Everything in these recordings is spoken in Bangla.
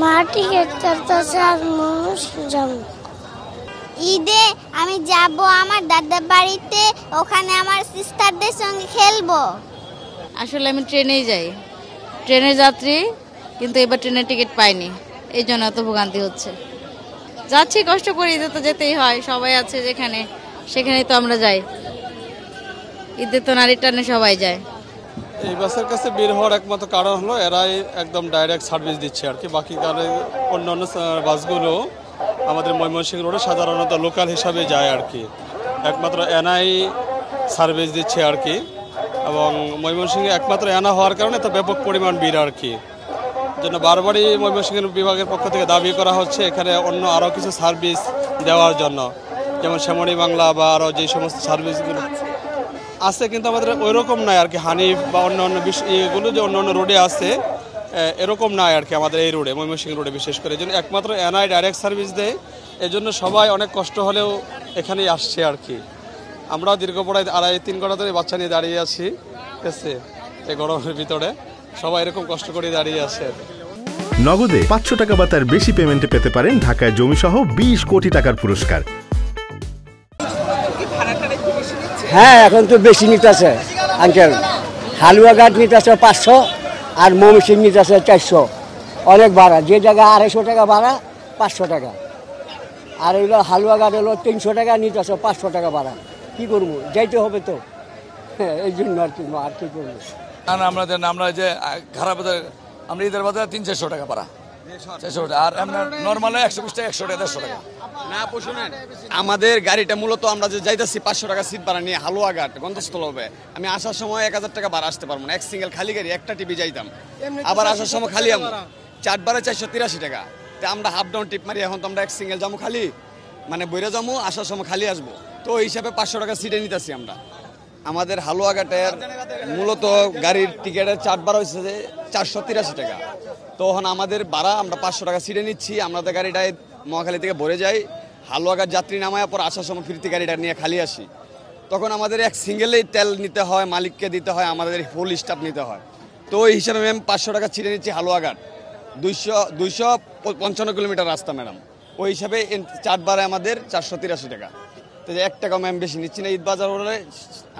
মাটি কাটতেছে আর মানুষ যাবো। ঈদে আমি যাব আমার দাদার বাড়িতে, ওখানে আমার সিস্টারদের সঙ্গে খেলবো। আসলে আমি ট্রেনেই যাই, ট্রেনের যাত্রী, কিন্তু এবার ট্রেনের টিকিট পাইনি, এই জন্য এত ভোগান্তি হচ্ছে। যাচ্ছি, কষ্ট করে, ঈদে তো যেতেই হয়, সবাই আছে যেখানে সেখানেই তো আমরা যাই। ঈদে তো নারীর টানে সবাই যায়। এই বাসের কাছে বের হওয়ার একমাত্র কারণ হলো এরাই একদম ডাইরেক্ট সার্ভিস দিচ্ছে আর কি। বাকি কারণে অন্যান্য বাসগুলো আমাদের ময়মনসিংহ রোডে সাধারণত লোকাল হিসাবে যায় আর কি। একমাত্র এনআই সার্ভিস দিচ্ছে আর কি, এবং ময়মনসিংহে একমাত্র এনা হওয়ার কারণে তো ব্যাপক পরিমাণ ভিড় আর কি। জন্য বারবারই ময়মনসিংহ বিভাগের পক্ষ থেকে দাবি করা হচ্ছে এখানে অন্য আরও কিছু সার্ভিস দেওয়ার জন্য, যেমন শ্যামলী বাংলা বা আরও যে সমস্ত সার্ভিসগুলো আছে, কিন্তু আমাদের ওই রকম নাই আর কি। হানিফ বা অন্য অন্য এগুলো যে অন্য অন্য রোডে আছে এরকম নাই আর কি আমাদের এই রোডে, ময়মনসিংহ রোডে বিশেষ করে। এই জন্য একমাত্র এনআই ডাইরেক্ট সার্ভিস দেয়, এজন্য সবাই অনেক কষ্ট হলেও এখানেই আসছে আর কি। আমরাও দীর্ঘ পড়ায় 2.5-3 ঘন্টা ধরে বাচ্চা নিয়ে দাঁড়িয়ে আছি, ঠিক আছে, এই গরমের ভিতরে সবাই এরকম কষ্ট করে দাঁড়িয়ে আছে। নগদে 500 টাকা বা তার বেশি পেমেন্টে পেতে পারেন ঢাকায় জমিসহ 20 কোটি টাকার পুরস্কার। হ্যাঁ, এখন তো বেশি নিতেছে আঙ্কেল। হালুয়াঘাট নিতেছে 500 আর ময়মনসিংহ নিতেছে 400। অনেক ভাড়া, যে জায়গায় 250 টাকা ভাড়া 500 টাকা, আর এগুলো হালুয়াঘাট হলো 300 টাকা, নিতেছে 500 টাকা ভাড়া। কী করবো, যাইতে হবে তো, এই জন্য আর কি করবো। আমরা যে খারাপ আমরা ঈদের বাজারে 300-400 টাকা ভাড়া, 400 টাকা, আর নর্মালে 120 টাকা, 100 টাকা, 150 টাকা। না শুনেন, আমাদের গাড়িটা মূলত আমরা যে যাইতেছি 500 টাকা সিট ভাড়া নিয়ে হালুয়াঘাট গন্তস্থল হবে। আমি আসার সময় 1000 টাকা ভাড়া আসতে পারবো না, এক সিঙ্গেল খালি গাড়ি, একটা টিভি যাইতাম, আবার আসার সময় খালি আমি 4 বারে 483 টাকা। তো আমরা হাফ ডাউন টিপ মারি, এখন তো আমরা এক সিঙ্গেল যাবো খালি, মানে বইরে যাবো, আসার সময় খালি আসবো, তো ওই হিসাবে 500 টাকা সিটে নিতেছি আমরা। আমাদের হালুয়াঘাটের মূলত গাড়ির টিকিটের 4 ভাড়া হয়েছে 483 টাকা। তো এখন আমাদের ভাড়া আমরা 500 টাকা সিটে নিচ্ছি। আমাদের গাড়িটায় মহাখালী থেকে ভরে যাই, হালুয়াঘাট যাত্রী নামায় পর আসার সময় ফিরতি গাড়িটা নিয়ে খালি আসি। তখন আমাদের এক সিঙ্গেলেই তেল নিতে হয়, মালিককে দিতে হয়, আমাদের ফুল স্টাফ নিতে হয়। তো ওই হিসাবে ম্যাম 500 টাকা ছিটে নিচ্ছি হালুয়াঘাট, 255 কিলোমিটার রাস্তা ম্যাডাম। ওই হিসাবে 4 বারে আমাদের 483 টাকা। তো 1 টাকা ম্যাম বেশি নিচ্ছি না, ঈদ বাজার হলে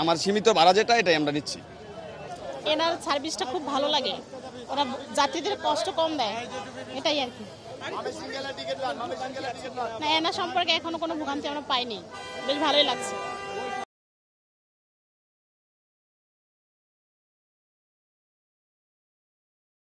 আমার সীমিত ভাড়া যেটা এটাই আমরা নিচ্ছি। এনার সার্ভিসটা খুব ভালো লাগে, ওরা যাত্রীদের কষ্ট কম দেয়, এটাই আর কি। না, এনার সম্পর্কে এখনো কোনো ভোগান্তি আমরা পাইনি, বেশ ভালোই লাগছে।